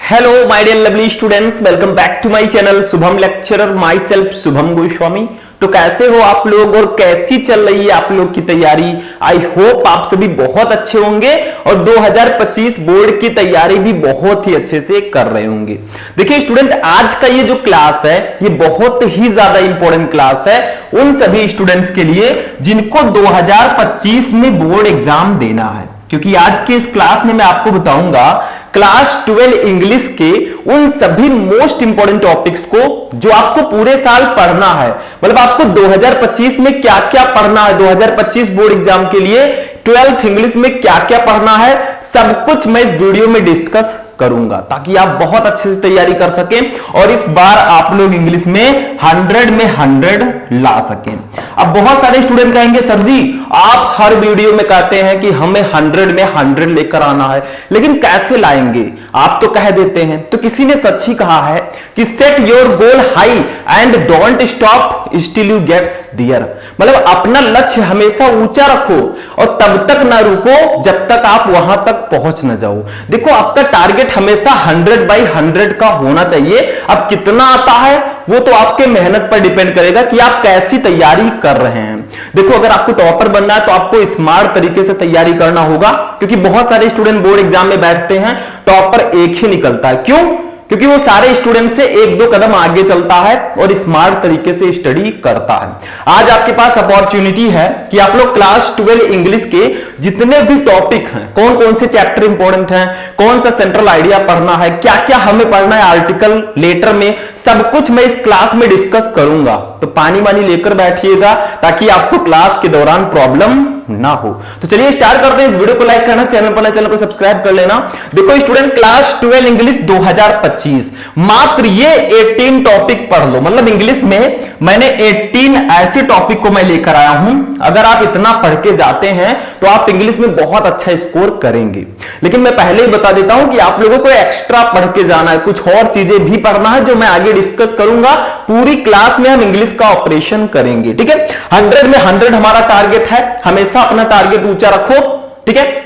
Hello my dear lovely students, welcome back to my channel Shubham lecturer, myself Shubham Goswami. तो कैसे हो आप लोग और कैसी चल रही है आप लोग की तैयारी? आई होप आप सभी बहुत अच्छे होंगे और 2025 बोर्ड की तैयारी भी बहुत ही अच्छे से कर रहे होंगे। देखिए स्टूडेंट, आज का ये जो क्लास है ये बहुत ही ज्यादा इंपॉर्टेंट क्लास है उन सभी स्टूडेंट्स के लिए जिनको 2025 में बोर्ड एग्जाम देना है, क्योंकि आज के इस क्लास में मैं आपको बताऊंगा क्लास 12 इंग्लिश के उन सभी मोस्ट इंपॉर्टेंट टॉपिक्स को जो आपको पूरे साल पढ़ना है। मतलब आपको 2025 में क्या क्या पढ़ना है, 2025 बोर्ड एग्जाम के लिए 12th इंग्लिश में क्या क्या पढ़ना है, सब कुछ मैं इस वीडियो में डिस्कस करूंगा ताकि आप बहुत अच्छे से तैयारी कर सकें और इस बार आप लोग इंग्लिश में 100 में 100 ला सकें। अब बहुत सारे स्टूडेंट कहेंगे सर जी आप हर वीडियो में कहते हैं कि हमें 100 में 100 लेकर आना है, लेकिन कैसे लाएंगे? आप तो कह देते हैं। तो किसी ने सच ही कहा है कि set your goal high and don't stop still you gets there. मतलब अपना लक्ष्य हमेशा ऊंचा रखो और तब तक ना रुको जब तक आप वहां तक पहुंच ना जाओ। देखो आपका टारगेट हमेशा 100/100 का होना चाहिए। अब कितना आता है वो तो आपके मेहनत पर डिपेंड करेगा कि आप कैसी तैयारी कर रहे हैं। देखो अगर आपको टॉपर बनना है तो आपको स्मार्ट तरीके से तैयारी करना होगा, क्योंकि बहुत सारे स्टूडेंट बोर्ड एग्जाम में बैठते हैं टॉपर एक ही निकलता है। क्यों? क्योंकि वो सारे स्टूडेंट से एक दो कदम आगे चलता है और स्मार्ट तरीके से स्टडी करता है। आज आपके पास अपॉर्चुनिटी है कि आप लोग क्लास 12 इंग्लिश के जितने भी टॉपिक हैं, कौन कौन से चैप्टर इंपॉर्टेंट हैं, कौन सा सेंट्रल आइडिया पढ़ना है, क्या क्या हमें पढ़ना है आर्टिकल लेटर में, सब कुछ मैं इस क्लास में डिस्कस करूंगा। तो पानी वानी लेकर बैठिएगा ताकि आपको क्लास के दौरान प्रॉब्लम ना हो। तो चलिए स्टार्ट करते हैं। इस वीडियो को लाइक करना, चैनल को सब्सक्राइब कर लेना। देखो स्टूडेंट, क्लास 12 इंग्लिश 2025 मात्र ये 18 टॉपिक पढ़ लो। मतलब इंग्लिश में मैंने 18 ऐसे टॉपिक को मैं लेकर आया हूं। अगर आप इतना पढ़ के जाते हैं तो आप इंग्लिश में बहुत अच्छा स्कोर करेंगे। लेकिन मैं पहले ही बता देता हूं कि आप लोगों को एक्स्ट्रा पढ़ के जाना है, कुछ और चीजें भी पढ़ना है जो मैं आगे डिस्कस करूंगा। पूरी क्लास में हम इंग्लिश का ऑपरेशन करेंगे, ठीक है। 100 में 100 हमारा टारगेट है। हमेशा अपना टारगेट ऊंचा रखो, ठीक है।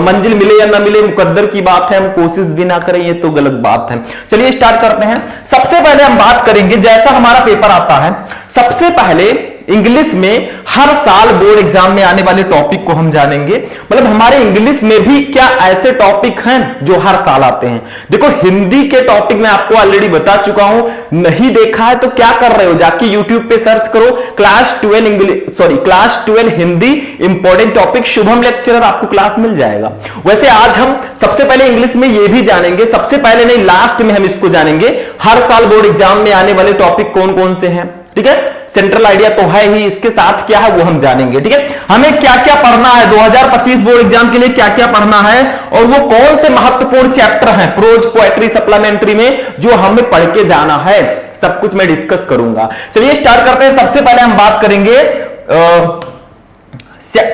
मंजिल मिले या ना मिले मुकद्दर की बात है, हम कोशिश भी ना करें ये तो गलत बात है। चलिए स्टार्ट करते हैं। सबसे पहले हम बात करेंगे, जैसा हमारा पेपर आता है सबसे पहले इंग्लिश में हर साल बोर्ड एग्जाम में आने वाले टॉपिक को हम जानेंगे। मतलब हमारे इंग्लिश में भी क्या ऐसे टॉपिक हैं जो हर साल आते हैं। देखो हिंदी के टॉपिक में आपको ऑलरेडी बता चुका हूं, नहीं देखा है तो क्या कर रहे हो, जाके यूट्यूब पे सर्च करो class 12 Hindi important topic Shubham lecturer, आपको क्लास मिल जाएगा। वैसे आज हम सबसे पहले इंग्लिश में ये भी जानेंगे, सबसे पहले नहीं लास्ट में हम इसको जानेंगे हर साल बोर्ड एग्जाम में आने वाले टॉपिक कौन कौन से हैं, ठीक है। सेंट्रल आइडिया तो है ही, इसके साथ क्या है वो हम जानेंगे, ठीक है। हमें क्या क्या पढ़ना है 2025 बोर्ड एग्जाम के लिए, क्या क्या पढ़ना है और वो कौन से महत्वपूर्ण चैप्टर हैं प्रोज पोएट्री सप्लीमेंट्री में जो हमें पढ़ के जाना है, सब कुछ मैं डिस्कस करूंगा। चलिए स्टार्ट करते हैं। सबसे पहले हम बात करेंगे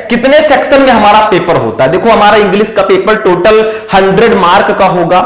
कितने सेक्शन में हमारा पेपर होता है। देखो हमारा इंग्लिश का पेपर टोटल 100 मार्क का होगा।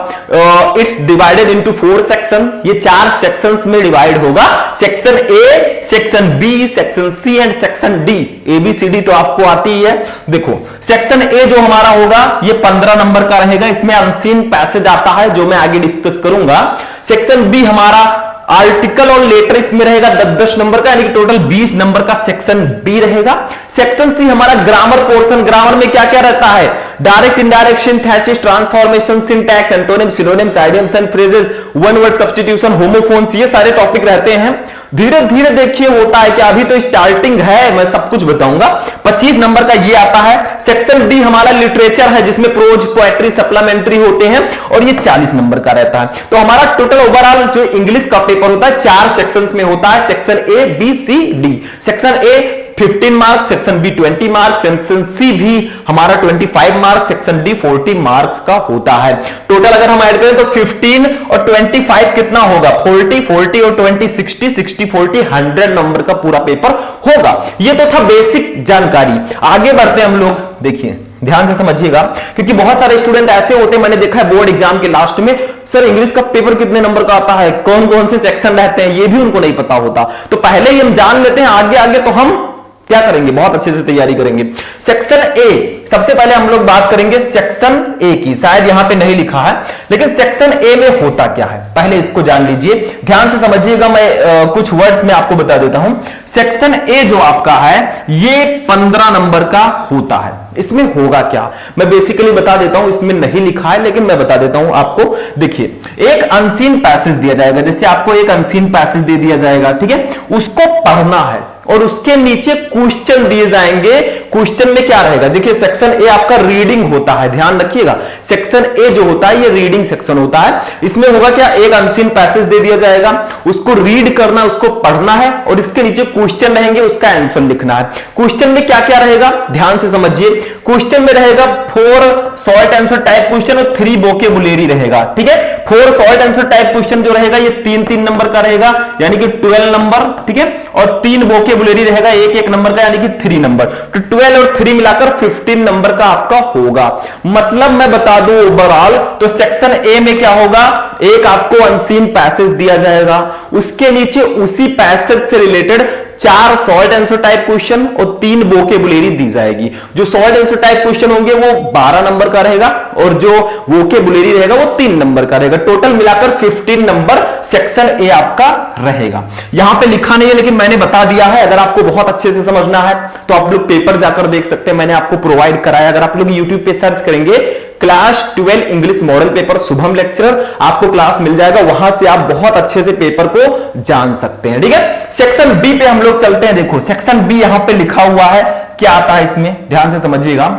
It's divided into 4 section. ये 4 सेक्शंस में डिवाइड होगा। Section A, section B, section C and section D. ABCD तो आपको आती ही है। देखो सेक्शन ए जो हमारा होगा ये 15 नंबर का रहेगा। इसमें अनसीन पैसेज आता है जो मैं आगे डिस्कस करूंगा। सेक्शन बी हमारा आर्टिकल और लेटर इसमें रहेगा 10-10 नंबर का, यानी कि टोटल 20 नंबर का सेक्शन बी रहेगा। सेक्शन सी हमारा ग्रामर पोर्शन। ग्रामर में क्या क्या रहता है? Direct, indirect, synthesis, transformation, syntax, antonym, synonyms, idioms and phrases, one word substitution, homophones, ये सारे टॉपिक रहते हैं। धीरे धीरे देखिए होता है कि अभी तो स्टार्टिंग है, मैं सब कुछ बताऊंगा। 25 नंबर का ये आता है। सेक्शन डी हमारा लिटरेचर है जिसमें प्रोज पोएट्री सप्लीमेंट्री होते हैं और ये 40 नंबर का रहता है। तो हमारा टोटल ओवरऑल जो इंग्लिश का पेपर होता है 4 सेक्शंस में होता है। Section A, B, C, D. Section A 15 marks, section B 20 marks, section C भी हमारा 25 मार्क्स, सेक्शन डी 40 मार्क्स का होता है। टोटल अगर हम ऐड करें तो 15 और 25 कितना होगा? 40 और 20 60 40 100 नंबर का पूरा पेपर होगा। ये तो था बेसिक जानकारी। आगे बढ़ते हैं हम लोग। देखिए ध्यान से समझिएगा, क्योंकि बहुत सारे स्टूडेंट ऐसे होते हैं, मैंने देखा है बोर्ड एग्जाम के लास्ट में, सर इंग्लिश का पेपर कितने नंबर का आता है, कौन कौन से सेक्शन रहते हैं, ये भी उनको नहीं पता होता। तो पहले ही हम जान लेते हैं, आगे आगे तो हम क्या करेंगे, बहुत अच्छे से तैयारी करेंगे। सेक्शन ए, सबसे पहले हम लोग बात करेंगे सेक्शन ए की, शायद यहां पे नहीं लिखा है, लेकिन सेक्शन ए में होता क्या है पहले इसको जान लीजिए, ध्यान से समझिएगा। मैं कुछ वर्ड्स में आपको बता देता हूं। सेक्शन ए जो आपका है ये 15 नंबर का होता है। इसमें होगा क्या मैं बेसिकली बता देता हूं, इसमें नहीं लिखा है लेकिन मैं बता देता हूं आपको। देखिए, एक अनसीन पैसेज दिया जाएगा, जैसे आपको एक अनसीन पैसेज दे दिया जाएगा, ठीक है, उसको पढ़ना है और उसके नीचे क्वेश्चन दिए जाएंगे। क्वेश्चन में क्या रहेगा, देखिए सेक्शन ए आपका रीडिंग होता है, ध्यान रखिएगा, सेक्शन ए जो होता है ये रीडिंग सेक्शन होता है। इसमें होगा क्या, एक अनसीन पैसेज दे दिया जाएगा, उसको रीड करना, उसको पढ़ना है और इसके नीचे क्वेश्चन रहेंगे, उसका आंसर लिखना है। क्वेश्चन में क्या क्या रहेगा ध्यान से समझिए। क्वेश्चन में रहेगा 4 शॉर्ट आंसर टाइप क्वेश्चन और 3 वोकैबुलरी रहेगा, ठीक है। 4 शॉर्ट आंसर टाइप क्वेश्चन जो रहेगा ये 3-3 नंबर का रहेगा, यानी कि 12 नंबर, ठीक है, और 3 वोकैबुलरी रहेगा 1-1 नंबर का, यानी कि 3 नंबर। तो 12 और 3 मिलाकर 15 नंबर का आपका होगा। मतलब मैं बता दूं ओवरऑल तो सेक्शन ए में क्या होगा, एक आपको अनसीन पैसेज दिया जाएगा, उसके नीचे उसी पैसेज से related 4 short answer type question और 3 वोकैबुलरी दी जाएगी। जो शॉर्ट आंसर टाइप क्वेश्चन होंगे वो 12 नंबर का रहेगा और जो वोकैबुलरी रहेगा वो 3 नंबर का रहेगा। टोटल मिलाकर 15 नंबर सेक्शन ए आपका रहेगा। यहां पे लिखा नहीं है लेकिन मैंने बता दिया है, अगर आपको बहुत अच्छे से समझना है तो आप लोग पेपर जाकर देख सकते हैं, मैंने आपको प्रोवाइड कराया। अगर आप लोग यूट्यूब पे सर्च करेंगे class 12 English model paper Shubham lecturer, आपको क्लास मिल जाएगा, वहां से आप बहुत अच्छे से पेपर को जान सकते हैं, ठीक है। सेक्शन बी पे हम लोग चलते हैं। देखो सेक्शन बी यहां पे लिखा हुआ है, क्या आता है इसमें ध्यान से समझिएगा।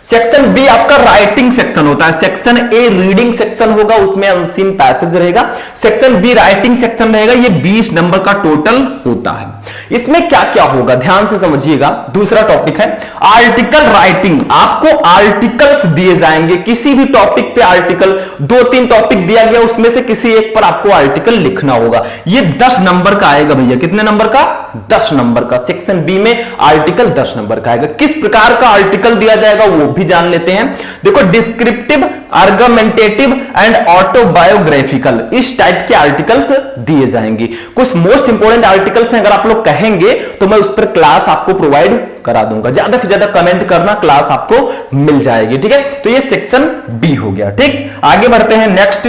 सेक्शन बी आपका राइटिंग सेक्शन होता है। सेक्शन ए रीडिंग सेक्शन होगा, उसमें अनसीन पैसेज रहेगा। सेक्शन बी राइटिंग सेक्शन रहेगा, ये 20 नंबर का टोटल होता है। इसमें क्या क्या होगा ध्यान से समझिएगा। दूसरा टॉपिक है आर्टिकल राइटिंग। आपको आर्टिकल्स दिए जाएंगे, किसी भी टॉपिक पे आर्टिकल, 2-3 टॉपिक दिया गया उसमें से किसी एक पर आपको आर्टिकल लिखना होगा। ये 10 नंबर का आएगा भैया, कितने नंबर का, 10 नंबर का। सेक्शन बी में आर्टिकल 10 नंबर का आएगा। किस प्रकार का आर्टिकल दिया जाएगा वो भी जान लेते हैं। देखो डिस्क्रिप्टिव, आर्गुमेंटेटिव एंड ऑटोबायोग्राफिकल, इस टाइप के आर्टिकल्स दिए जाएंगे। कुछ मोस्ट इंपोर्टेंट आर्टिकल्स हैं, अगर आप लोग कहेंगे तो मैं उस पर क्लास आपको प्रोवाइड करा दूंगा। ज्यादा से ज्यादा कमेंट करना, क्लास आपको मिल जाएगी, ठीक है। तो ये सेक्शन बी हो गया, ठीक। आगे बढ़ते हैं नेक्स्ट।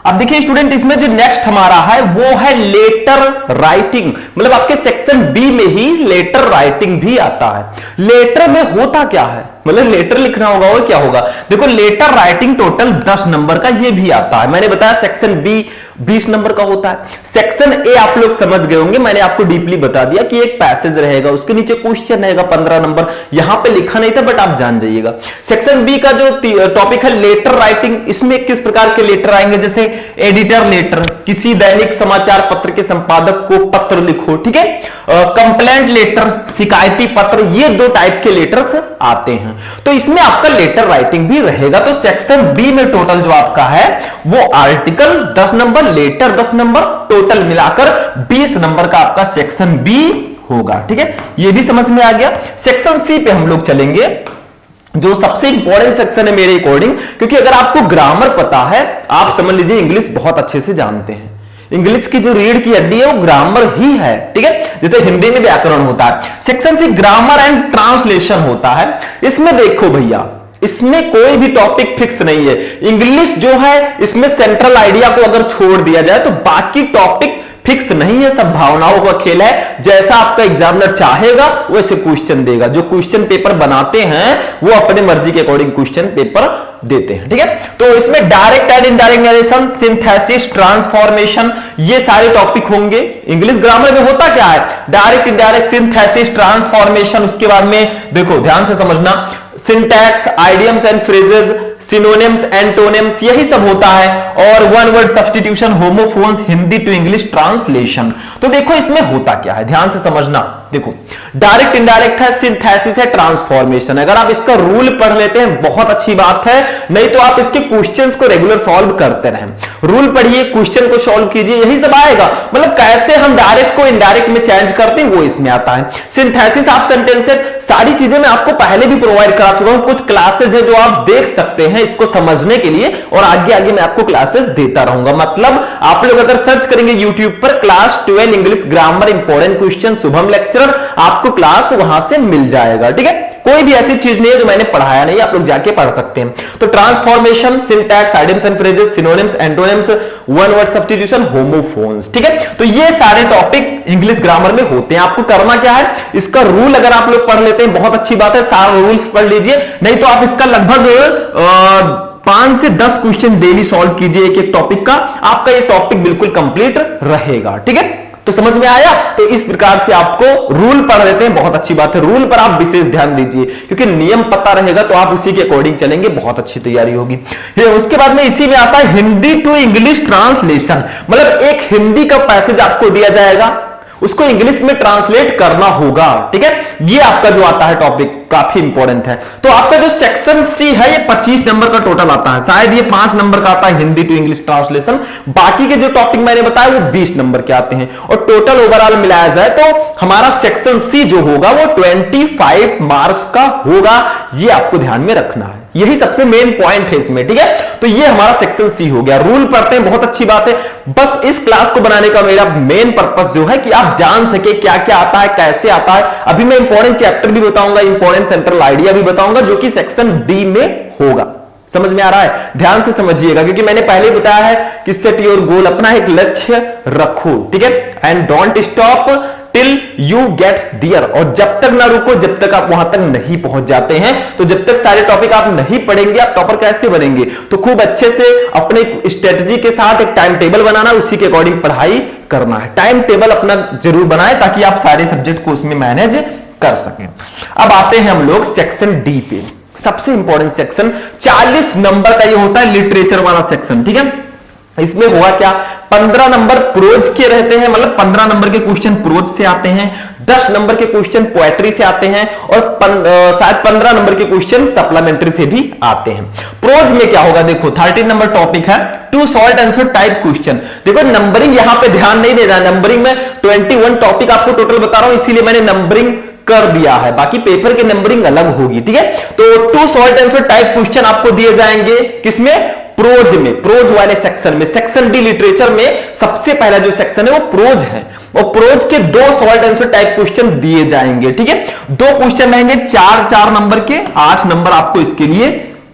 अब देखिए स्टूडेंट, इसमें जो नेक्स्ट हमारा है वो है लेटर राइटिंग। मतलब आपके सेक्शन बी में ही लेटर राइटिंग भी आता है। लेटर में होता क्या है, मतलब लेटर लिखना होगा और क्या होगा। देखो लेटर राइटिंग टोटल 10 नंबर का ये भी आता है। मैंने बताया सेक्शन बी 20 नंबर का होता है। सेक्शन ए आप लोग समझ गए होंगे, मैंने आपको डीपली बता दिया कि एक पैसेज रहेगा, उसके नीचे क्वेश्चन रहेगा 15 नंबर। यहां पे लिखा नहीं था बट आप जान जाइएगा। सेक्शन बी का जो टॉपिक है लेटर राइटिंग, इसमें किस प्रकार के लेटर आएंगे, जैसे एडिटर लेटर, किसी दैनिक समाचार पत्र के संपादक को पत्र लिखो, ठीक है। कंप्लेंट लेटर, शिकायती पत्र, ये 2 टाइप के लेटर्स आते हैं। तो इसमें आपका लेटर राइटिंग भी रहेगा। तो सेक्शन बी में टोटल जो आपका है वो article 10 number, letter 10 number, total मिलाकर 20 नंबर का आपका सेक्शन बी होगा, ठीक है। ये भी समझ में आ गया। सेक्शन सी पे हम लोग चलेंगे, जो सबसे इंपॉर्टेंट सेक्शन है मेरे अकॉर्डिंग, क्योंकि अगर आपको ग्रामर पता है, आप समझ लीजिए इंग्लिश बहुत अच्छे से जानते हैं। इंग्लिश की जो रीढ़ की हड्डी है वो ग्रामर ही है, ठीक है। जैसे हिंदी में व्याकरण होता है, section C grammar and translation होता है। इसमें देखो भैया, इसमें कोई भी टॉपिक फिक्स नहीं है। इंग्लिश जो है इसमें सेंट्रल आइडिया को अगर छोड़ दिया जाए तो बाकी टॉपिक फिक्स नहीं है, सब भावनाओं का खेल है। जैसा आपका एग्जामिनर चाहेगा वैसे क्वेश्चन देगा। जो क्वेश्चन पेपर बनाते हैं वो अपने मर्जी के अकॉर्डिंग क्वेश्चन पेपर देते हैं, ठीक है। तो इसमें direct and indirect narration, synthesis, transformation, ये सारे टॉपिक होंगे। इंग्लिश ग्रामर में होता क्या है, डायरेक्ट, इनडायरेक्ट, सिंथेसिस, ट्रांसफॉर्मेशन। उसके बाद में देखो ध्यान से समझना, syntax, idioms and phrases, synonyms, antonyms, यही सब होता है। और one word substitution, homophones, Hindi to English translation. तो देखो इसमें होता क्या है, ध्यान से समझना। देखो डायरेक्ट, इनडायरेक्ट है, सिंथेसिस है, ट्रांसफॉर्मेशन। अगर आप इसका रूल पढ़ लेते हैं बहुत अच्छी बात है, नहीं तो आप इसके क्वेश्चंस को रेगुलर सॉल्व करते रहें। रूल पढ़िए, क्वेश्चन को सॉल्व कीजिए, यही सब आएगा। मतलब कैसे हम डायरेक्ट को इनडायरेक्ट में चेंज करते हैं वो इसमें आता है। सिंथेसिस ऑफ सेंटेंसेस, सारी चीजें मैं आपको पहले भी प्रोवाइड करा चुका हूं। कुछ क्लासेस है जो आप देख सकते होते हैं इसको समझने के लिए, और आगे आगे मैं आपको क्लासेस देता रहूंगा। मतलब आप लोग अगर सर्च करेंगे यूट्यूब पर class 12 English grammar important question Shubham lecturer, आपको क्लास वहां से मिल जाएगा। ठीक है, कोई भी ऐसी चीज नहीं है जो मैंने पढ़ाया नहीं, आप लोग जाके पढ़ सकते हैं। तो transformation, syntax, idioms and phrases, synonyms, antonyms, one word substitution, homophones. ठीक है, तो ये सारे टॉपिक इंग्लिश ग्रामर में होते हैं। आपको करना क्या है, इसका रूल अगर आप लोग पढ़ लेते हैं बहुत अच्छी बात है, सारा रूल्स पढ़ लीजिए, नहीं तो आप इसका लगभग 5 से 10 क्वेश्चन डेली सॉल्व कीजिए एक एक टॉपिक का, आपका ये टॉपिक बिल्कुल कंप्लीट रहेगा। ठीक है, तो समझ में आया। तो इस प्रकार से आपको रूल पढ़ लेते हैं, बहुत अच्छी बात है, रूल पर आप विशेष ध्यान दीजिए, क्योंकि नियम पता रहेगा तो आप उसी के अकॉर्डिंग चलेंगे, बहुत अच्छी तैयारी होगी। उसके बाद में इसी में आता है हिंदी टू इंग्लिश ट्रांसलेशन, मतलब एक हिंदी का पैसेज आपको दिया जाएगा, उसको इंग्लिश में ट्रांसलेट करना होगा। ठीक है, ये आपका जो आता है टॉपिक काफी इंपॉर्टेंट है। तो आपका जो सेक्शन सी है ये 25 नंबर का टोटल आता है, शायद ये 5 नंबर का आता है हिंदी टू इंग्लिश ट्रांसलेशन, बाकी के जो टॉपिक मैंने बताया वो 20 नंबर के आते हैं, और टोटल ओवरऑल मिलाया जाए तो हमारा सेक्शन सी जो होगा वो 25 मार्क्स का होगा, ये आपको ध्यान में रखना है, यही सबसे मेन पॉइंट है इसमें। ठीक है, तो ये हमारा सेक्शन सी हो गया। रूल पढ़ते हैं, बहुत अच्छी बात है, बस इस क्लास को बनाने का मेरा मेन पर्पस जो है कि आप जान सके क्या क्या आता है, कैसे आता है। अभी मैं इंपॉर्टेंट चैप्टर भी बताऊंगा, इंपॉर्टेंट सेंट्रल आइडिया भी बताऊंगा, जो कि सेक्शन डी में होगा। समझ में आ रहा है, ध्यान से समझिएगा, क्योंकि मैंने पहले बताया है कि सेट योर गोल, अपना एक लक्ष्य रखो। ठीक है, and don't stop till you gets there, और जब तक ना रुको जब तक आप वहां तक नहीं पहुंच जाते हैं। तो जब तक सारे टॉपिक आप नहीं पढ़ेंगे आप टॉपर कैसे बनेंगे। तो खूब अच्छे से अपने स्ट्रेटजी के साथ एक टाइम टेबल बनाना, उसी के अकॉर्डिंग पढ़ाई करना है। टाइम टेबल अपना जरूर बनाए ताकि आप सारे सब्जेक्ट को उसमें मैनेज कर सकें। अब आते हैं हम लोग सेक्शन डी पे, सबसे इंपॉर्टेंट सेक्शन 40 नंबर का ये होता है लिटरेचर वाला सेक्शन। ठीक है, इसमें हुआ क्या, 15 नंबर प्रोज के रहते हैं, मतलब 15 नंबर के क्वेश्चन प्रोज से आते हैं, 10 नंबर के क्वेश्चन पोएट्री से आते हैं, और शायद 15 नंबर के क्वेश्चन सप्लीमेंट्री से भी आते हैं। प्रोज में क्या होगा, देखो 13 नंबर टॉपिक है two short answer type question. देखो नंबरिंग यहां पे ध्यान नहीं देना, नंबरिंग में 21 टॉपिक आपको टोटल बता रहा हूं, इसीलिए मैंने नंबरिंग कर दिया है, बाकी पेपर की नंबरिंग अलग होगी। ठीक है, तो two short answer type question आपको दिए जाएंगे, किसमें, प्रोज में, प्रोज वाले सेक्शन में। सेक्शन डी लिटरेचर में सबसे पहला जो सेक्शन है वो प्रोज है, और प्रोज के 2 शॉर्ट आंसर टाइप क्वेश्चन दिए जाएंगे। ठीक है, 2 क्वेश्चन रहेंगे 4-4 नंबर के, 8 नंबर आपको इसके लिए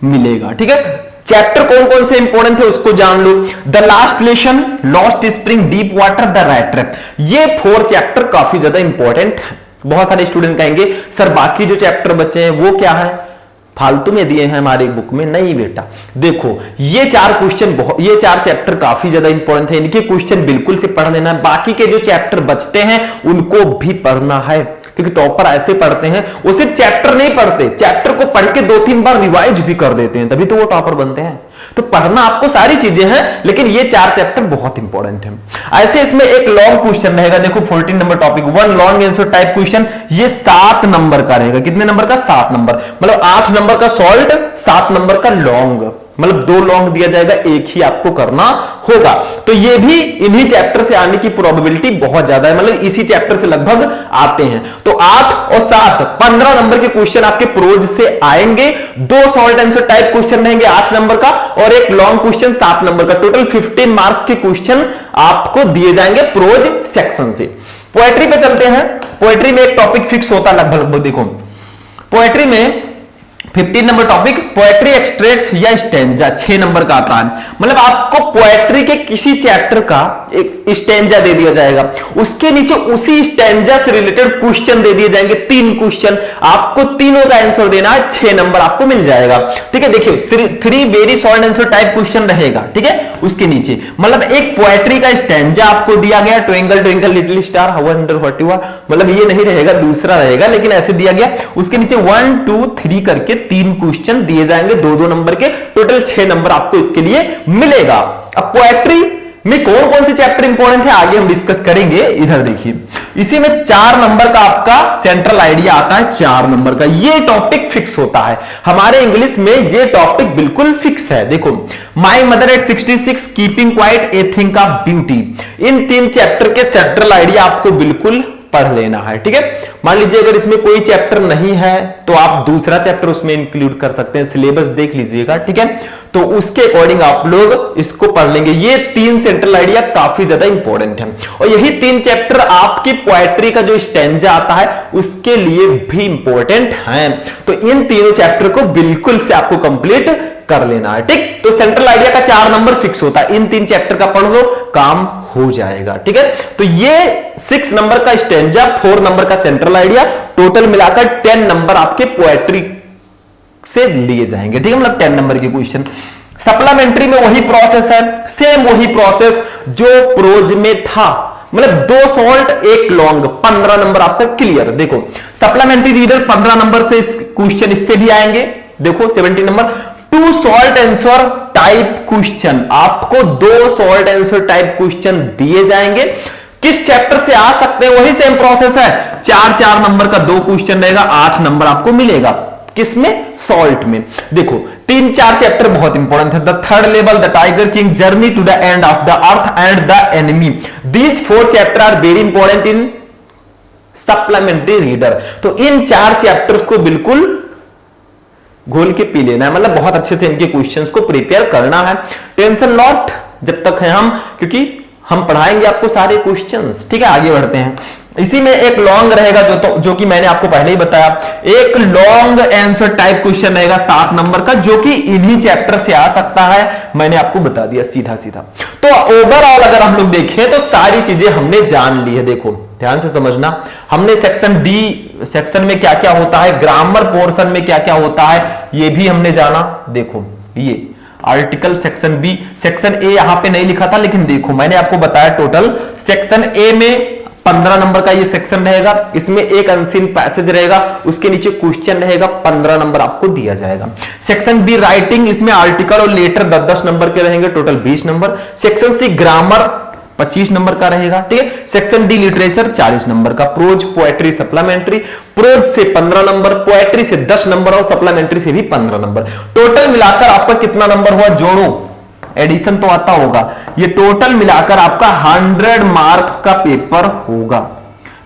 मिलेगा। ठीक है, चैप्टर कौन कौन से इंपॉर्टेंट है उसको जान लो। The last lesson, lost spring, deep water, the right track, ये 4 चैप्टर काफी ज्यादा इंपॉर्टेंट है। बहुत सारे स्टूडेंट कहेंगे सर बाकी जो चैप्टर बचे हैं वो क्या है, फालतू में दिए हैं हमारी बुक में। नहीं बेटा, देखो ये 4 क्वेश्चन, ये 4 चैप्टर काफी ज्यादा इंपॉर्टेंट है, इनके क्वेश्चन बिल्कुल से पढ़ लेना है। बाकी के जो चैप्टर बचते हैं उनको भी पढ़ना है, क्योंकि टॉपर ऐसे पढ़ते हैं वो सिर्फ चैप्टर नहीं पढ़ते, चैप्टर को पढ़ के 2-3 बार रिवाइज भी कर देते हैं, तभी तो वो टॉपर बनते हैं। तो पढ़ना आपको सारी चीजें हैं, लेकिन ये 4 चैप्टर बहुत इंपॉर्टेंट है। ऐसे इसमें एक लॉन्ग क्वेश्चन रहेगा, देखो 14 number topic, 1 long answer type question, ये 7 नंबर का रहेगा। कितने नंबर का, 7 नंबर, मतलब 8 नंबर का सॉल्ट, 7 नंबर का लॉन्ग, मतलब 2 लॉन्ग दिया जाएगा, एक ही आपको करना होगा। तो ये भी इन्हीं चैप्टर से आने की प्रोबेबिलिटी बहुत ज्यादा है, मतलब इसी चैप्टर से लगभग आते हैं। तो 8 और 7 15 नंबर के क्वेश्चन आपके प्रोज से आएंगे, 2 शॉर्ट आंसर टाइप क्वेश्चन रहेंगे 8 नंबर का, और एक लॉन्ग क्वेश्चन 7 नंबर का। टोटल 15 मार्क्स के क्वेश्चन आपको दिए जाएंगे प्रोज सेक्शन से। पोएट्री पे चलते हैं। पोएट्री में एक टॉपिक फिक्स होता है लगभग, देखो पोएट्री में 15 नंबर टॉपिक पोएट्री एक्सट्रैक्ट्स या स्टैंजा 6 नंबर का आता है। मतलब आपको पोएट्री के किसी चैप्टर का एक स्टैंजा दे दिया जाएगा, उसके नीचे उसी स्टैंजा से रिलेटेड क्वेश्चन दे दिए जाएंगे, 3 क्वेश्चन, आपको तीनों का आंसर देना है, 6 नंबर आपको मिल जाएगा। ठीक है, देखिए 3 very short answer type question रहेगा। ठीक है, उसके नीचे मतलब एक पोएट्री का स्टैंजा आपको दिया गया, twinkle twinkle little star how I wonder what you are, मतलब ये नहीं रहेगा, दूसरा रहेगा, लेकिन ऐसे दिया गया। उसके नीचे 1 2 3 करके 3 क्वेश्चन दिए जाएंगे, 2-2 नंबर के, टोटल 6 नंबर आपको इसके लिए मिलेगा। अब पोएट्री में कौन कौन से चैप्टर इंपॉर्टेंट है आगे हम डिस्कस करेंगे। इधर देखिए, इसी में 4 नंबर का आपका सेंट्रल आइडिया आता है, 4 नंबर का ये टॉपिक फिक्स होता है हमारे इंग्लिश में, ये टॉपिक बिल्कुल फिक्स है। देखो my mother eight 66, keeping quiet, a thing of beauty, in 3 chapter के सेंट्रल आइडिया आपको बिल्कुल पढ़ लेना है, ठीक है। मान लीजिए अगर इसमें कोई चैप्टर नहीं है तो आप दूसरा चैप्टर उसमें इंक्लूड कर सकते हैं, सिलेबस देख लीजिएगा, ठीक है। तो उसके अकॉर्डिंग आप लोग इसको पढ़ लेंगे। ये 3 सेंट्रल आइडिया काफी ज्यादा इंपॉर्टेंट है और यही 3 चैप्टर आपकी पोएट्री का जो स्टैंजा आता है उसके लिए भी इंपॉर्टेंट है। तो इन तीनों चैप्टर को बिल्कुल से आपको कंप्लीट कर लेना है, ठीक। तो सेंट्रल आइडिया का 4 नंबर फिक्स होता है, इन 3 चैप्टर का पढ़ लो, काम हो जाएगा, ठीक है। तो ये 6 नंबर का स्टैंजा, 4 नंबर का सेंट्रल आइडिया, टोटल मिलाकर 10 नंबर आपके पोएट्री से लिए जाएंगे, ठीक है। मतलब 10 नंबर के क्वेश्चन। सप्लीमेंट्री में वही प्रोसेस है, सेम वही प्रोसेस जो प्रोज में था, मतलब 2 शॉर्ट 1 लॉन्ग, 15 नंबर आपका क्लियर। देखो सप्लीमेंट्री रीडर 15 नंबर से क्वेश्चन इससे भी आएंगे। देखो 17 number 2 short answer type question, आपको 2 शॉर्ट आंसर टाइप क्वेश्चन दिए जाएंगे। किस चैप्टर से आ सकते हैं वही सेम प्रोसेस है, 4 नंबर का 2 क्वेश्चन रहेगा, 8 नंबर आपको मिलेगा। किसमें? सॉल्ट में। देखो 3-4 चैप्टर बहुत इंपॉर्टेंट है। The third level, the tiger king, journey to the end of the earth and the enemy. These 4 chapter are very important in supplementary reader. तो इन 4 चैप्टर्स को बिल्कुल घोल के पी लेना है, मतलब बहुत अच्छे से इनके क्वेश्चंस को प्रिपेयर करना है। टेंशन नॉट जब तक है हम, क्योंकि हम पढ़ाएंगे आपको सारे क्वेश्चंस, ठीक है। आगे बढ़ते हैं। इसी में एक लॉन्ग रहेगा जो कि मैंने आपको पहले ही बताया, एक लॉन्ग आंसर टाइप क्वेश्चन रहेगा 7 नंबर का, जो कि इन्हीं चैप्टर से आ सकता है, मैंने आपको बता दिया सीधा सीधा। तो ओवरऑल अगर हम लोग देखें तो सारी चीजें हमने जान ली है। देखो ध्यान से समझना, हमने सेक्शन डी सेक्शन में क्या क्या होता है, ग्रामर पोर्शन में क्या क्या होता है, ये भी हमने जाना। देखो ये article section B, section A यहां पे नहीं लिखा था, लेकिन देखो मैंने आपको बताया टोटल सेक्शन ए में 15 नंबर का ये सेक्शन रहेगा, इसमें एक अनसीन पैसेज रहेगा, उसके नीचे क्वेश्चन रहेगा, 15 नंबर आपको दिया जाएगा। सेक्शन बी राइटिंग, इसमें आर्टिकल और लेटर 10-10 नंबर के रहेंगे, total 20 number. Section C grammar 25 number का रहेगा, ठीक है। सेक्शन डी लिटरेचर 40 नंबर का, प्रोज पोएट्री सप्लीमेंट्री, प्रोज से 15 नंबर, पोएट्री से 10 नंबर और सप्लीमेंट्री से भी 15 नंबर। टोटल मिलाकर आपका कितना नंबर हुआ, जोड़ो, एडिशन तो आता होगा, ये टोटल मिलाकर आपका 100 मार्क्स का पेपर होगा।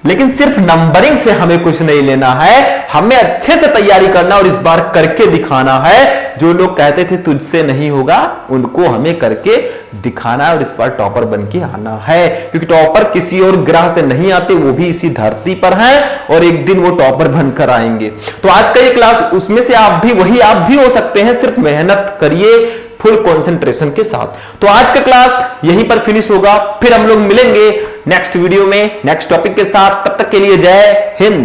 लेकिन सिर्फ नंबरिंग से हमें कुछ नहीं लेना है, हमें अच्छे से तैयारी करना और इस बार करके दिखाना है। जो लोग कहते थे तुझसे नहीं होगा, उनको हमें करके दिखाना है और इस बार टॉपर बन के आना है, क्योंकि टॉपर किसी और ग्रह से नहीं आते, वो भी इसी धरती पर हैं और एक दिन वो टॉपर बनकर आएंगे। तो आज का ये क्लास उसमें से आप भी हो सकते हैं, सिर्फ मेहनत करिए फुल कंसंट्रेशन के साथ। तो आज का क्लास यहीं पर फिनिश होगा, फिर हम लोग मिलेंगे नेक्स्ट वीडियो में नेक्स्ट टॉपिक के साथ। तब तक के लिए जय हिंद।